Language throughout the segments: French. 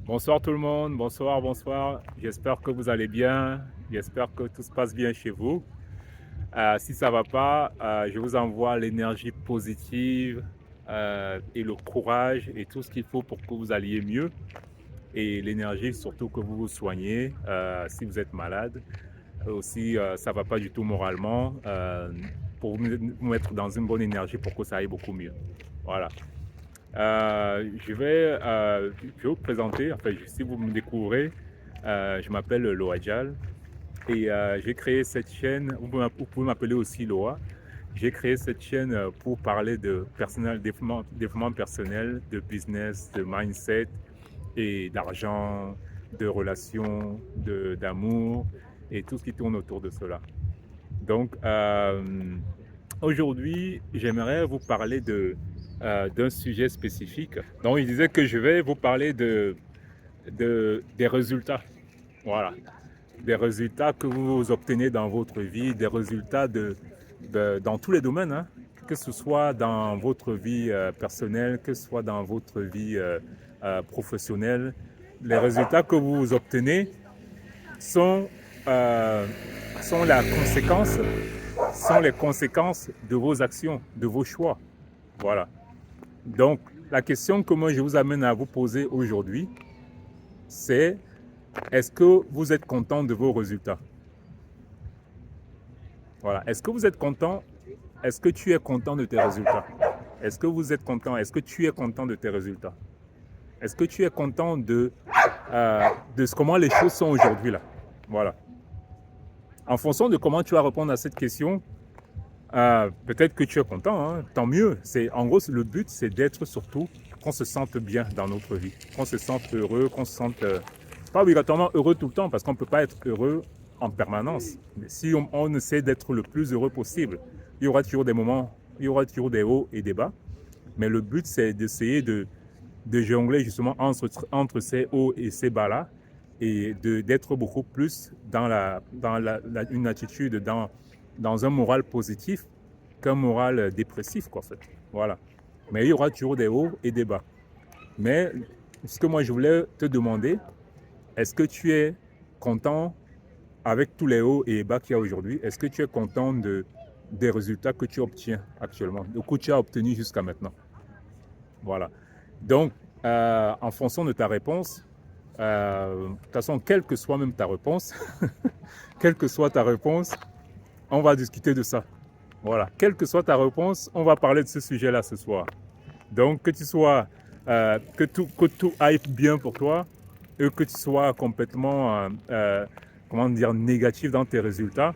Bonsoir tout le monde, bonsoir, bonsoir. J'espère que vous allez bien. J'espère que tout se passe bien chez vous. Si ça va pas, je vous envoie l'énergie positive et le courage et tout ce qu'il faut pour que vous alliez mieux. Et l'énergie surtout que vous vous soignez si vous êtes malade. Aussi, ça va pas du tout moralement pour vous mettre dans une bonne énergie pour que ça aille beaucoup mieux. Voilà. Je vais vous présenter, enfin, si vous me découvrez, je m'appelle Loajal et j'ai créé cette chaîne, vous pouvez m'appeler aussi Loa. J'ai créé cette chaîne pour parler de développement personnel, de business, de mindset et d'argent, de relations, d'amour et tout ce qui tourne autour de cela. Donc, aujourd'hui, j'aimerais vous parler d'un sujet spécifique. Donc, il disait que je vais vous parler des résultats. Voilà. Des résultats que vous obtenez dans votre vie, des résultats dans tous les domaines, hein. Que ce soit dans votre vie personnelle, que ce soit dans votre vie professionnelle. Les résultats que vous obtenez sont, euh, sont la conséquence sont les conséquences de vos actions, de vos choix. Voilà. Donc, la question que moi je vous amène à vous poser aujourd'hui, c'est est-ce que vous êtes content de vos résultats? Voilà. Est-ce que vous êtes content? Est-ce que tu es content de tes résultats? Est-ce que vous êtes content? Est-ce que tu es content de tes résultats? Est-ce que tu es content de comment les choses sont aujourd'hui là? Voilà. En fonction de comment tu vas répondre à cette question, peut-être que tu es content, hein, tant mieux. En gros, le but, c'est d'être surtout qu'on se sente bien dans notre vie, qu'on se sente heureux, qu'on se sente pas obligatoirement heureux tout le temps, parce qu'on ne peut pas être heureux en permanence. Mais si on essaie d'être le plus heureux possible, il y aura toujours des moments, il y aura toujours des hauts et des bas. Mais le but, c'est d'essayer de jongler justement entre ces hauts et ces bas-là et d'être beaucoup plus dans une attitude, dans un moral positif qu'un moral dépressif, quoi, en fait. Voilà. Mais il y aura toujours des hauts et des bas. Mais ce que moi, je voulais te demander, est-ce que tu es content avec tous les hauts et bas qu'il y a aujourd'hui? Est-ce que tu es content des résultats que tu obtiens actuellement, de que tu as obtenu jusqu'à maintenant? Voilà. Donc, en fonction de ta réponse, de toute façon, quelle que soit même ta réponse, quelle que soit ta réponse, on va discuter de ça. Voilà. Quelle que soit ta réponse, on va parler de ce sujet-là ce soir. Donc, que tout aille bien pour toi et que tu sois complètement, comment dire, négatif dans tes résultats,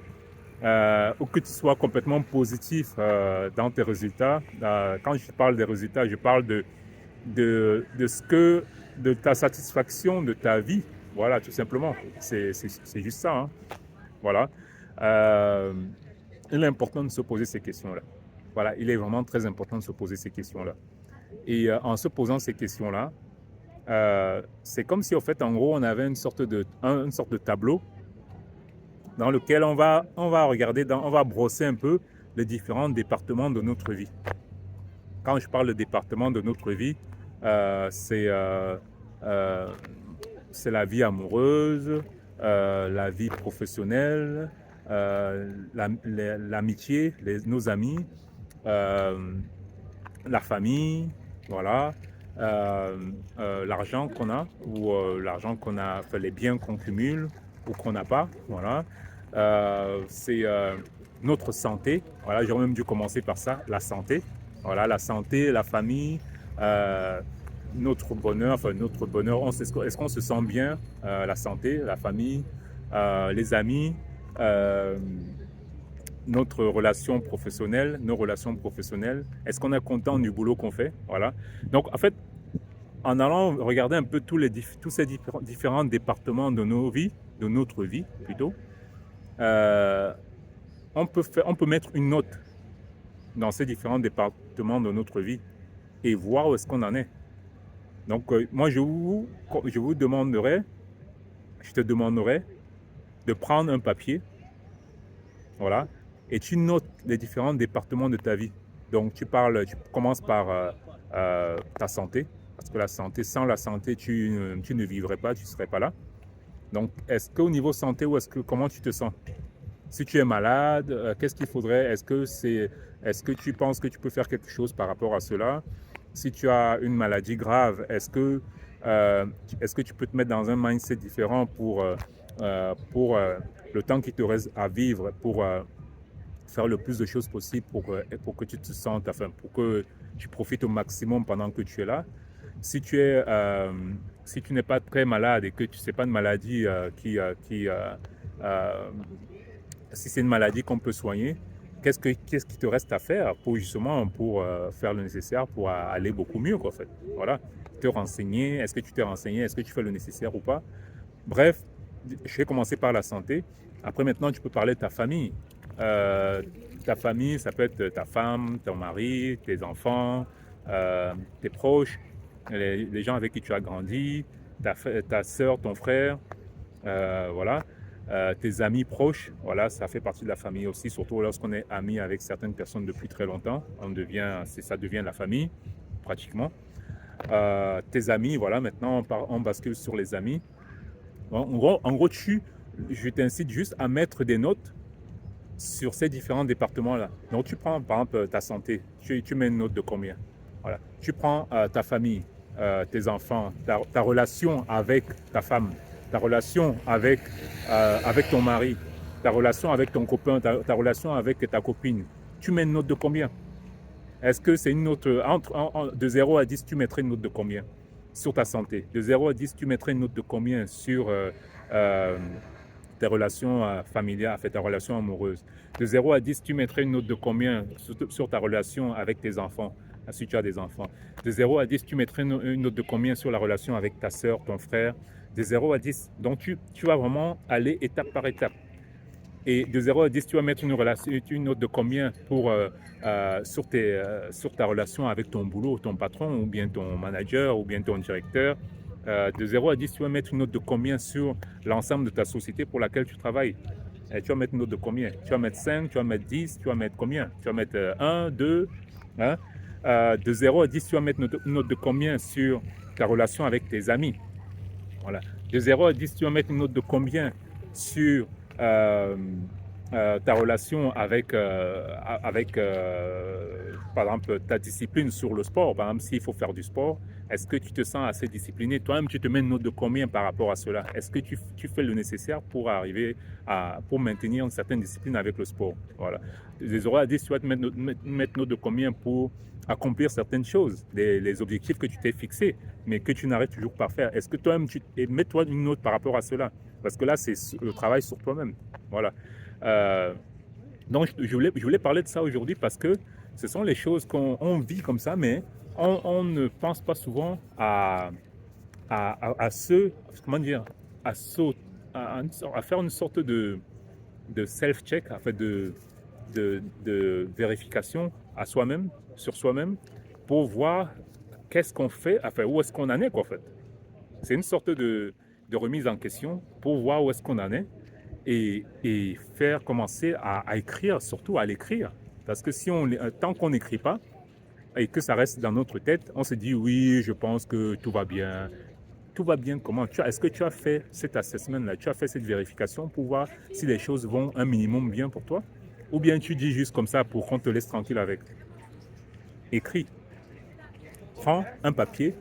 ou que tu sois complètement positif dans tes résultats. Quand je parle des résultats, je parle de ce que, de ta satisfaction de ta vie. Voilà, tout simplement. C'est juste ça, hein. Voilà. Euh, il est important de se poser ces questions-là. Voilà, il est vraiment très important de se poser ces questions-là. Et en se posant ces questions-là, c'est comme si, en fait, en gros, on avait une sorte de tableau dans lequel on va regarder, on va brosser un peu les différents départements de notre vie. Quand je parle de département de notre vie, euh, c'est euh, euh, c'est la vie amoureuse, la vie professionnelle, l'amitié, nos amis, euh, la famille, voilà, l'argent qu'on a ou l'argent qu'on a, enfin, les biens qu'on cumule ou qu'on n'a pas, voilà. C'est notre santé, voilà, j'aurais même dû commencer par ça, la santé, voilà, la santé, la famille, euh, notre bonheur, enfin notre bonheur, est-ce qu'on se sent bien, la santé, la famille, les amis, euh, notre relation professionnelle, nos relations professionnelles, est-ce qu'on est content du boulot qu'on fait, voilà. Donc en fait, en allant regarder un peu tous ces différents départements de nos vies, de notre vie plutôt, euh, on peut mettre une note dans ces différents départements de notre vie et voir où est-ce qu'on en est. Donc moi je vous demanderai, je te demanderai de prendre un papier, voilà, et tu notes les différents départements de ta vie. Donc tu commences par ta santé, Parce que la santé, sans la santé, tu ne vivrais pas, tu ne serais pas là. Donc, est-ce qu'au niveau santé, comment tu te sens? Si tu es malade, qu'est-ce qu'il faudrait? Est-ce que tu penses que tu peux faire quelque chose par rapport à cela? Si tu as une maladie grave, est-ce que tu peux te mettre dans un mindset différent pour le temps qui te reste à vivre, pour faire le plus de choses possible pour que tu te sentes, enfin, pour que tu profites au maximum pendant que tu es là? Si si tu n'es pas très malade et que tu sais pas de maladie si c'est une maladie qu'on peut soigner, qu'est-ce qui te reste à faire pour justement faire le nécessaire pour aller beaucoup mieux, quoi, en fait. Voilà. Te renseigner, est-ce que tu t'es renseigné, est-ce que tu fais le nécessaire ou pas? Bref, je vais commencer par la santé. Après, maintenant, tu peux parler de ta famille. Euh, Ta famille, ça peut être ta femme, ton mari, tes enfants, tes proches, les gens avec qui tu as grandi, ta soeur, ton frère, voilà. Tes amis proches, voilà, ça fait partie de la famille aussi, surtout lorsqu'on est ami avec certaines personnes depuis très longtemps, ça devient la famille, pratiquement. Tes amis, voilà, maintenant on bascule sur les amis. En gros, je t'incite juste à mettre des notes sur ces différents départements-là. Donc tu prends par exemple ta santé, tu mets une note de combien? Voilà. Tu prends ta famille, tes enfants, ta relation avec ta femme, ta relation avec ton mari, ta relation avec ton copain, ta relation avec ta copine. Tu mets une note de combien? Est-ce que c'est une note de 0 à 10, tu mettrais une note de combien sur ta santé? De 0 à 10, tu mettrais une note de combien sur tes relations familiales, ta relation amoureuse? De 0 à 10, tu mettrais une note de combien sur ta relation avec tes enfants, si tu as des enfants? De 0 à 10, tu mettrais une note de combien sur la relation avec ta soeur, ton frère? De 0 à 10. Donc, tu vas vraiment aller étape par étape. Et de 0 à 10, tu vas mettre une note de combien sur ta relation avec ton boulot, ton patron, ou bien ton manager, ou bien ton directeur. De 0 à 10, tu vas mettre une note de combien sur l'ensemble de ta société pour laquelle tu travailles. Et tu vas mettre une note de combien? Tu vas mettre 5, tu vas mettre 10, tu vas mettre combien? Tu vas mettre 1, 2, hein? De 0 à 10, tu vas mettre une note de combien sur ta relation avec tes amis? Voilà. De 0 à 10, tu vas mettre une note de combien sur euh, ta relation par exemple, ta discipline sur le sport. Par exemple, s'il faut faire du sport, est-ce que tu te sens assez discipliné? Toi-même, tu te mets une note de combien par rapport à cela? Est-ce que tu fais le nécessaire pour pour maintenir une certaine discipline avec le sport? Voilà. De 0 à 10, tu vas te mettre une note de combien pour accomplir certaines choses, les objectifs que tu t'es fixés, mais que tu n'arrives toujours pas à faire. Est-ce que toi-même, mets-toi une note par rapport à cela? Parce que là, c'est le travail sur toi-même. Voilà. Donc, je voulais parler de ça aujourd'hui parce que ce sont les choses qu'on vit comme ça, mais on ne pense pas souvent comment dire, à, à faire une sorte de self-check, enfin de vérification à soi-même, sur soi-même, pour voir qu'est-ce qu'on fait, enfin où est-ce qu'on en est, quoi, en fait. C'est une sorte de remise en question pour voir où est-ce qu'on en est et faire commencer à écrire, surtout à l'écrire. Parce que tant qu'on n'écrit pas et que ça reste dans notre tête, on se dit oui, je pense que tout va bien. Tout va bien comment? Est-ce que tu as fait cet assessment-là, tu as fait cette vérification pour voir si les choses vont un minimum bien pour toi? Ou bien tu dis juste comme ça pour qu'on te laisse tranquille avec? Écris. Prends un papier,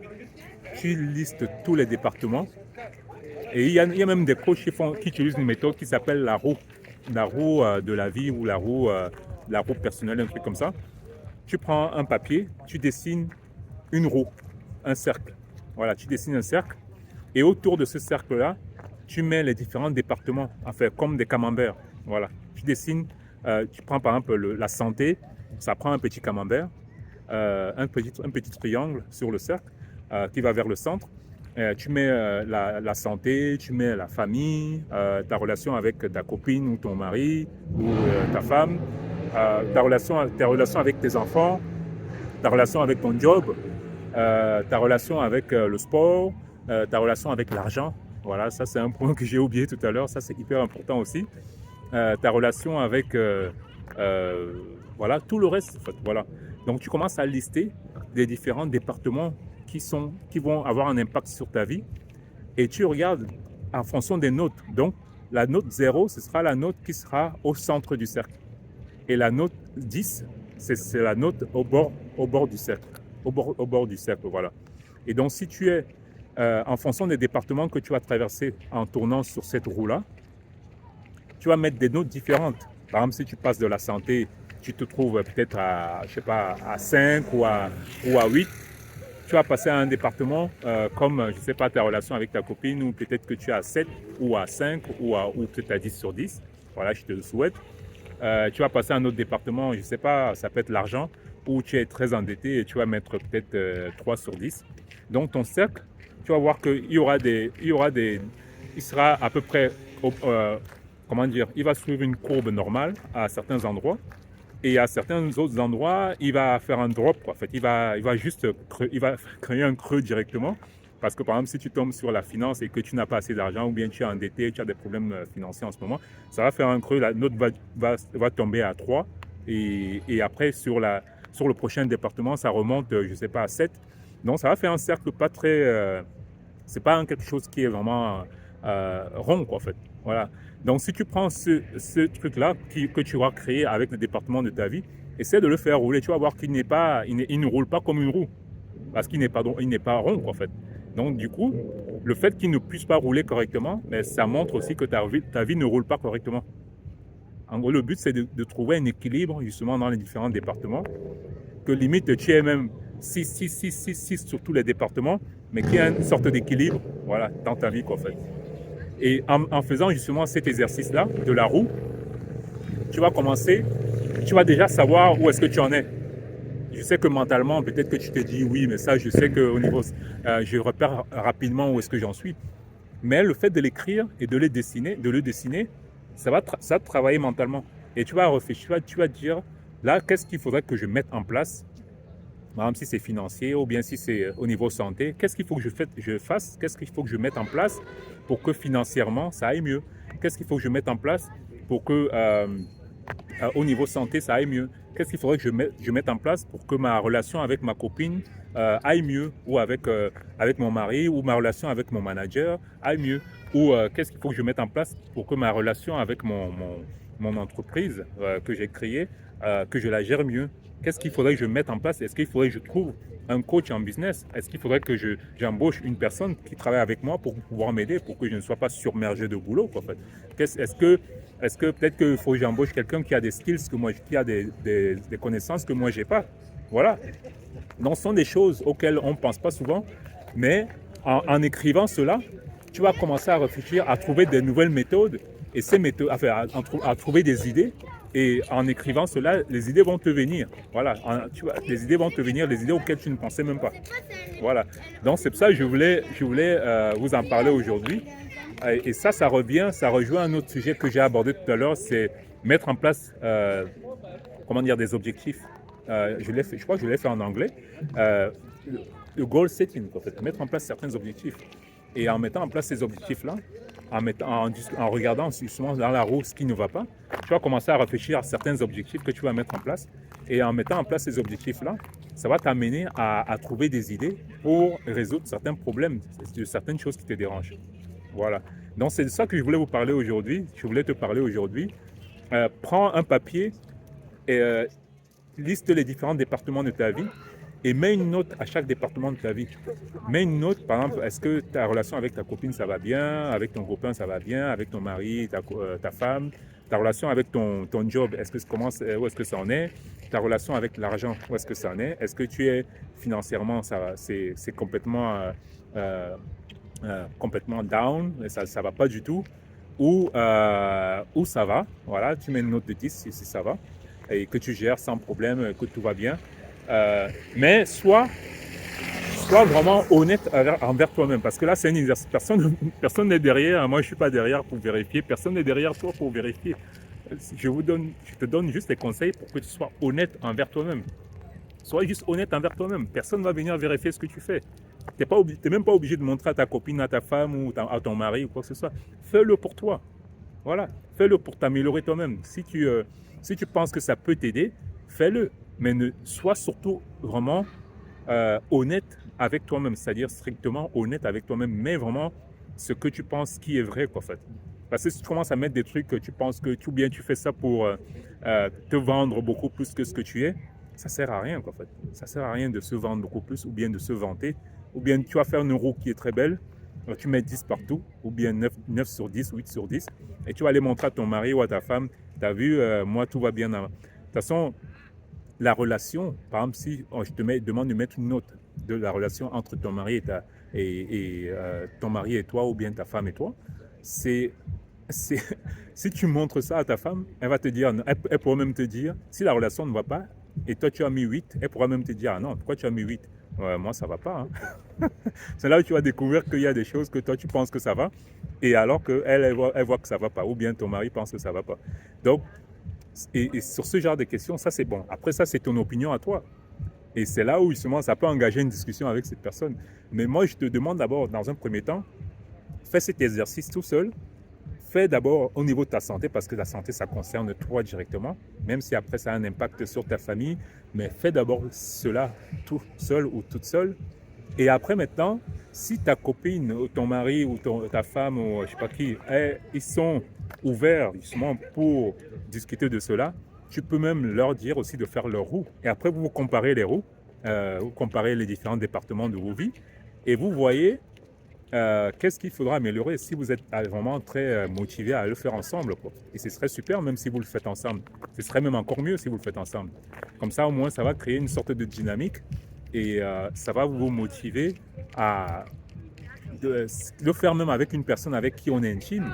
tu listes tous les départements. Et il y a même des coachs qui utilisent une méthode qui s'appelle la roue de la vie ou la roue personnelle, un truc comme ça. Tu prends un papier, tu dessines une roue, un cercle. Voilà, tu dessines un cercle et autour de ce cercle-là, tu mets les différents départements, enfin comme des camemberts. Voilà, tu dessines, tu prends par exemple la santé, ça prend un petit camembert, un petit triangle sur le cercle qui va vers le centre. Tu mets la santé, tu mets la famille, ta relation avec ta copine ou ton mari ou ta femme, ta relation avec tes enfants, ta relation avec ton job, ta relation avec le sport, ta relation avec l'argent. Voilà, ça c'est un point que j'ai oublié tout à l'heure, ça c'est hyper important aussi. Ta relation avec voilà, tout le reste en fait. Voilà. Donc tu commences à lister les différents départements qui vont avoir un impact sur ta vie et tu regardes en fonction des notes. Donc, la note 0, ce sera la note qui sera au centre du cercle. Et la note 10, c'est la note au bord du cercle. Au bord du cercle, voilà. Et donc, si tu es en fonction des départements que tu vas traverser en tournant sur cette roue-là, tu vas mettre des notes différentes. Par exemple, si tu passes de la santé, tu te trouves peut-être à, je sais pas, à 5 ou à 8. Tu vas passer à un département comme, je ne sais pas, ta relation avec ta copine, ou peut-être que tu es à 7 ou à 5 ou peut-être à 10 sur 10. Voilà, je te le souhaite. Tu vas passer à un autre département, je ne sais pas, ça peut être l'argent, où tu es très endetté et tu vas mettre peut-être 3 sur 10. Donc ton cercle, tu vas voir qu'il il sera à peu près, comment dire, il va suivre une courbe normale à certains endroits. Et à certains autres endroits, il va faire un drop, quoi. En fait, il va créer un creux directement. Parce que par exemple, si tu tombes sur la finance et que tu n'as pas assez d'argent ou bien tu es endetté, tu as des problèmes financiers en ce moment, ça va faire un creux. La note va tomber à 3. Et après, sur le prochain département, ça remonte, je ne sais pas, à 7. Donc, ça va faire un cercle pas très... c'est pas quelque chose qui est vraiment rond, quoi, en fait. Voilà. Donc, si tu prends ce truc-là que tu vas créer avec le département de ta vie, essaie de le faire rouler. Tu vas voir qu'il ne roule pas comme une roue. Parce qu'il n'est pas rond, quoi, en fait. Donc, du coup, le fait qu'il ne puisse pas rouler correctement, mais ça montre aussi que ta vie ne roule pas correctement. En gros, le but, c'est de trouver un équilibre, justement, dans les différents départements, que limite, tu aies même 6 sur tous les départements, mais qu'il y ait une sorte d'équilibre, voilà, dans ta vie, quoi, en fait. Et en faisant justement cet exercice-là, de la roue, tu vas déjà savoir où est-ce que tu en es. Je sais que mentalement, peut-être que tu te dis oui, mais ça, je sais qu'au niveau, je repère rapidement où est-ce que j'en suis. Mais le fait de l'écrire et de le dessiner, ça va travailler mentalement. Et tu vas réfléchir, tu vas dire, là, qu'est-ce qu'il faudrait que je mette en place? Par exemple, si c'est financier ou bien si c'est au niveau santé, qu'est-ce qu'il faut que je fasse? Qu'est-ce qu'il faut que je mette en place pour que financièrement, ça aille mieux? Qu'est-ce qu'il faut que je mette en place pour que au niveau santé, ça aille mieux? Qu'est-ce qu'il faudrait que je mette en place pour que ma relation avec ma copine aille mieux, ou avec mon mari, ou ma relation avec mon manager aille mieux? Ou qu'est-ce qu'il faut que je mette en place pour que ma relation avec mon entreprise que j'ai créée, que je la gère mieux? Qu'est-ce qu'il faudrait que je mette en place? Est-ce qu'il faudrait que je trouve un coach en business? Est-ce qu'il faudrait que j'embauche une personne qui travaille avec moi pour pouvoir m'aider, pour que je ne sois pas submergé de boulot, quoi, en fait? Est-ce que peut-être qu'il faut que j'embauche quelqu'un qui a des skills que moi, qui a des connaissances que moi, j'ai pas? Voilà. Donc, ce sont des choses auxquelles on ne pense pas souvent, mais en écrivant cela, tu vas commencer à réfléchir, à trouver de nouvelles méthodes, et ces méthodes, enfin, à trouver des idées. Et en écrivant cela, les idées vont te venir. Voilà, les idées vont te venir, les idées auxquelles tu ne pensais même pas. Voilà. Donc c'est pour ça que je voulais vous en parler aujourd'hui. Et ça rejoint un autre sujet que j'ai abordé tout à l'heure, c'est mettre en place, des objectifs. Je crois que je l'ai fait en anglais. Le goal setting, en fait, mettre en place certains objectifs. Et en mettant en place ces objectifs-là, en regardant justement dans la roue ce qui ne va pas, tu vas commencer à réfléchir à certains objectifs que tu vas mettre en place. Et en mettant en place ces objectifs-là, ça va t'amener à trouver des idées pour résoudre certains problèmes, certaines choses qui te dérangent. Voilà. Donc c'est de ça que je voulais vous parler aujourd'hui. Je voulais te parler aujourd'hui. Prends un papier et liste les différents départements de ta vie et mets une note à chaque département de ta vie. Mets une note, par exemple, est-ce que ta relation avec ta copine, ça va bien? Avec ton copain, ça va bien? Avec ton mari, ta femme? Ta relation avec ton job, où est-ce que ça en est? Ta relation avec l'argent, où est-ce que ça en est? Est-ce que tu es financièrement, c'est complètement down, ça ne va pas du tout? Ou ça va? Voilà, tu mets une note de 10 si ça va, et que tu gères sans problème, que tout va bien. Mais sois vraiment honnête envers toi-même, parce que là c'est un exercice, personne n'est derrière, moi je suis pas derrière pour vérifier, personne n'est derrière toi pour vérifier. Je te donne juste des conseils pour que tu sois honnête envers toi-même. Sois juste honnête envers toi-même, personne ne va venir vérifier ce que tu fais. Tu n'es même pas obligé de montrer à ta copine, à ta femme ou à ton mari ou quoi que ce soit. Fais-le pour toi. Voilà, fais-le pour t'améliorer toi-même. Si tu penses que ça peut t'aider, fais-le. Mais sois surtout vraiment honnête avec toi-même, c'est-à-dire strictement honnête avec toi-même, mais vraiment ce que tu penses qui est vrai, quoi, en fait. Parce que si tu commences à mettre des trucs que tu penses que ou bien tu fais ça pour te vendre beaucoup plus que ce que tu es, ça sert à rien, quoi, en fait. Ça sert à rien de se vendre beaucoup plus ou bien de se vanter. Ou bien tu vas faire une roue qui est très belle, tu mets 10 partout, ou bien 9 sur 10, 8 sur 10, et tu vas aller montrer à ton mari ou à ta femme, t'as vu, moi tout va bien. De toute façon, la relation, par exemple, si je te demande de mettre une note de la relation entre ton mari et ton mari et toi, ou bien ta femme et toi, c'est si tu montres ça à ta femme, elle va te dire, elle pourra même te dire, si la relation ne va pas, et toi tu as mis 8, elle pourra même te dire, ah non, pourquoi tu as mis 8? Moi ça va pas. Hein. C'est là où tu vas découvrir qu'il y a des choses que toi tu penses que ça va, et alors qu'elle elle voit que ça va pas, ou bien ton mari pense que ça va pas. Donc, et sur ce genre de questions, ça c'est bon. Après ça, c'est ton opinion à toi. Et c'est là où justement ça peut engager une discussion avec cette personne. Mais moi, je te demande d'abord, dans un premier temps, fais cet exercice tout seul. Fais d'abord au niveau de ta santé, parce que la santé, ça concerne toi directement, même si après ça a un impact sur ta famille. Mais fais d'abord cela tout seul ou toute seule. Et après maintenant, si ta copine ou ton mari ou ta femme ou je sais pas qui, ils sont ouverts justement pour discuter de cela, tu peux même leur dire aussi de faire leur roue. Et après, vous comparez les roues, vous comparez les différents départements de vos vies et vous voyez qu'est-ce qu'il faudra améliorer si vous êtes vraiment très motivé à le faire ensemble, quoi. Et ce serait super même si vous le faites ensemble. Ce serait même encore mieux si vous le faites ensemble. Comme ça, au moins, ça va créer une sorte de dynamique et ça va vous motiver à le faire même avec une personne avec qui on est intime.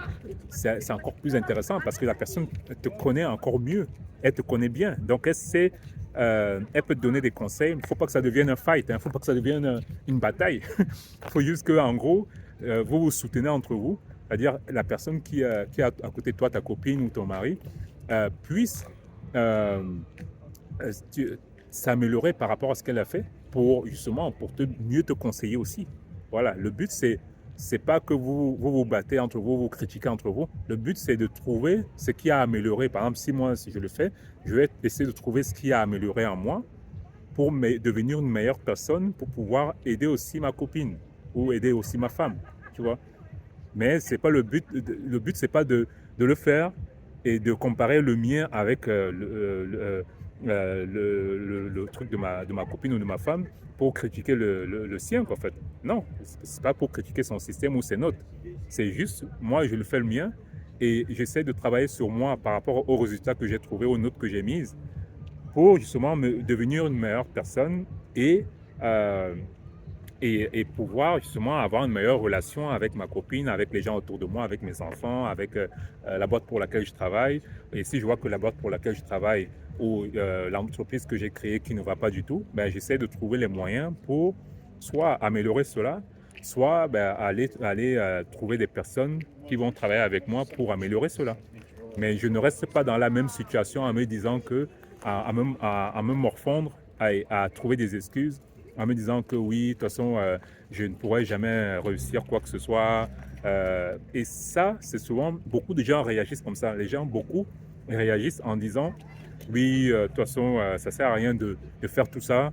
C'est encore plus intéressant parce que la personne te connaît encore mieux. Elle te connaît bien. Donc, elle sait, elle peut te donner des conseils. Il ne faut pas que ça devienne un fight. Il ne faut pas que ça devienne une bataille. Il faut juste qu'en gros, vous vous soutenez entre vous. C'est-à-dire la personne qui est à côté de toi, ta copine ou ton mari, puisse euh, s'améliorer par rapport à ce qu'elle a fait pour justement mieux te conseiller aussi. Voilà, le but c'est pas que vous battez entre vous, vous critiquez entre vous. Le but c'est de trouver ce qui a amélioré. Par exemple, si je le fais, je vais essayer de trouver ce qui a amélioré en moi pour devenir une meilleure personne, pour pouvoir aider aussi ma copine ou aider aussi ma femme, tu vois. Mais c'est pas le but. Le but c'est pas de le faire et de comparer le mien avec le truc de ma copine ou de ma femme pour critiquer le sien, en fait. Non, c'est pas pour critiquer son système ou ses notes. C'est juste, moi, je le fais le mien et j'essaie de travailler sur moi par rapport aux résultats que j'ai trouvés, aux notes que j'ai mises pour justement devenir une meilleure personne et, euh, et pouvoir justement avoir une meilleure relation avec ma copine, avec les gens autour de moi, avec mes enfants, avec la boîte pour laquelle je travaille. Et si je vois que la boîte pour laquelle je travaille ou l'entreprise que j'ai créée qui ne va pas du tout, ben, j'essaie de trouver les moyens pour soit améliorer cela, soit ben, aller trouver des personnes qui vont travailler avec moi pour améliorer cela. Mais je ne reste pas dans la même situation en me disant que, à me morfondre, à trouver des excuses, en me disant que oui, de toute façon, je ne pourrais jamais réussir quoi que ce soit. Et ça, c'est souvent, beaucoup de gens réagissent comme ça. Les gens, beaucoup, réagissent en disant, oui, de toute façon, ça ne sert à rien de faire tout ça.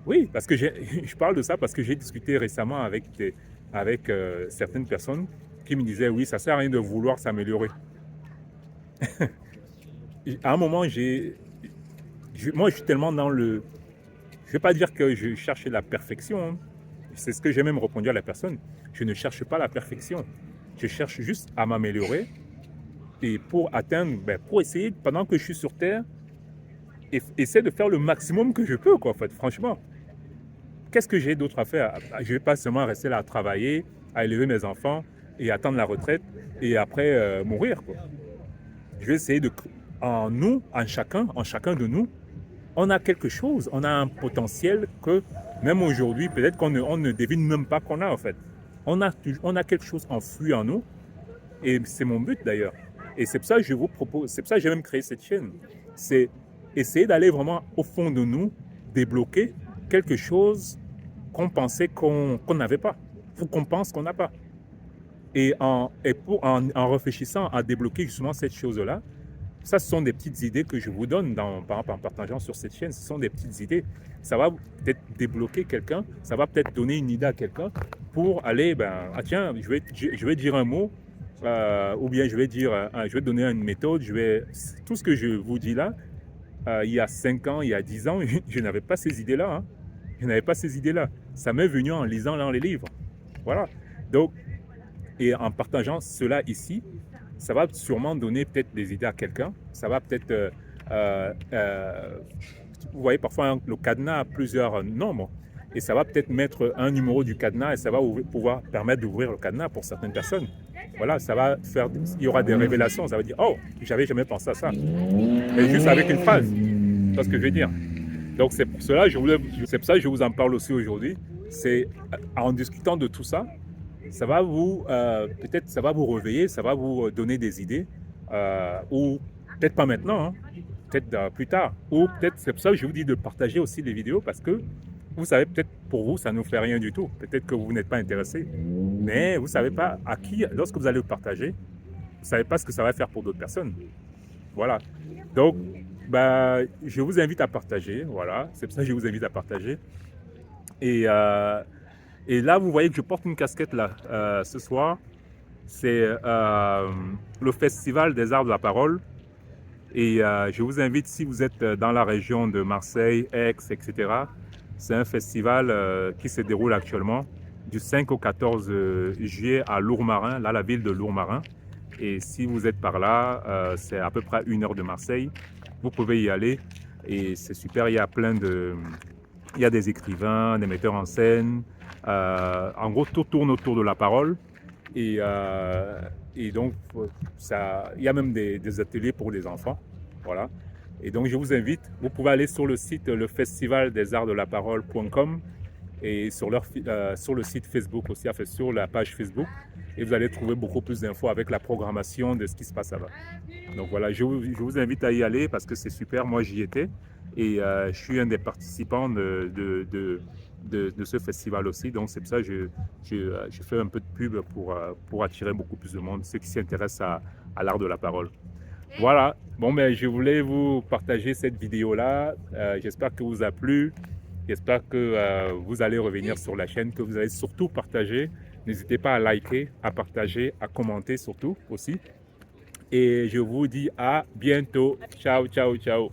Oui, parce que je parle de ça parce que j'ai discuté récemment avec certaines personnes qui me disaient, oui, ça ne sert à rien de vouloir s'améliorer. À un moment, moi, je suis tellement dans le... Je ne vais pas dire que je cherchais la perfection. Hein. C'est ce que j'ai même répondu à la personne. Je ne cherche pas la perfection. Je cherche juste à m'améliorer et pour atteindre, pour essayer, pendant que je suis sur Terre, essayer de faire le maximum que je peux, quoi, en fait, franchement. Qu'est-ce que j'ai d'autre à faire? Je ne vais pas seulement rester là à travailler, à élever mes enfants et attendre la retraite et après mourir, quoi. Je vais essayer en nous, en chacun de nous, on a quelque chose, on a un potentiel que même aujourd'hui, peut-être qu'on ne devine même pas qu'on a en fait. On a quelque chose enfoui en nous et c'est mon but d'ailleurs. Et c'est pour ça que je vous propose, c'est pour ça que j'ai même créé cette chaîne. C'est essayer d'aller vraiment au fond de nous, débloquer quelque chose qu'on pensait qu'on n'avait pas, ou qu'on pense qu'on n'a pas. Et en réfléchissant à débloquer justement cette chose-là, Ça, ce sont des petites idées que je vous donne par exemple, en partageant sur cette chaîne. Ce sont des petites idées. Ça va peut-être débloquer quelqu'un, ça va peut-être donner une idée à quelqu'un pour aller, ah tiens, je vais dire un mot, ou bien je vais donner une méthode. Tout ce que je vous dis là, il y a 5 ans, il y a 10 ans, je n'avais pas ces idées-là. Hein. Je n'avais pas ces idées-là. Ça m'est venu en lisant dans les livres. Voilà. Donc, et en partageant cela ici, ça va sûrement donner peut-être des idées à quelqu'un. Ça va peut-être... vous voyez, parfois, le cadenas a plusieurs nombres. Et ça va peut-être mettre un numéro du cadenas et ça va pouvoir permettre d'ouvrir le cadenas pour certaines personnes. Voilà, ça va faire... Il y aura des révélations. Ça va dire, oh, j'avais jamais pensé à ça. Et juste avec une phrase. C'est ce que je veux dire. Donc c'est pour cela que je vous en parle aussi aujourd'hui. C'est en discutant de tout ça, ça va vous peut-être ça va vous réveiller, ça va vous donner des idées, ou peut-être pas maintenant, hein, peut-être plus tard, ou peut-être c'est pour ça que je vous dis de partager aussi les vidéos parce que vous savez peut-être pour vous ça ne fait rien du tout, peut-être que vous n'êtes pas intéressé, mais vous savez pas à qui lorsque vous allez le partager, vous savez pas ce que ça va faire pour d'autres personnes. Voilà. Donc je vous invite à partager, voilà, c'est pour ça que je vous invite à partager. Et là, vous voyez que je porte une casquette là ce soir. C'est le Festival des Arts de la Parole. Et je vous invite, si vous êtes dans la région de Marseille, Aix, etc. C'est un festival qui se déroule actuellement du 5 au 14 juillet à Lourmarin, là la ville de Lourmarin. Et si vous êtes par là, c'est à peu près 1 heure de Marseille. Vous pouvez y aller et c'est super. Il y a il y a des écrivains, des metteurs en scène. En gros, tout tourne autour de la parole. Et donc, il y a même des ateliers pour les enfants. Voilà. Et donc, je vous invite. Vous pouvez aller sur le site lefestivaldesartsdelaparole.com et sur le site Facebook aussi, enfin, sur la page Facebook. Et vous allez trouver beaucoup plus d'infos avec la programmation de ce qui se passe là-bas. Donc voilà, je vous invite à y aller parce que c'est super. Moi, j'y étais et je suis un des participants de ce festival aussi. Donc c'est pour ça que je fais un peu de pub pour attirer beaucoup plus de monde, ceux qui s'intéressent à l'art de la parole. Voilà, bon, je voulais vous partager cette vidéo-là. J'espère que vous a plu. J'espère que vous allez revenir sur la chaîne, que vous allez surtout partager. N'hésitez pas à liker, à partager, à commenter surtout aussi. Et je vous dis à bientôt. Ciao, ciao, ciao.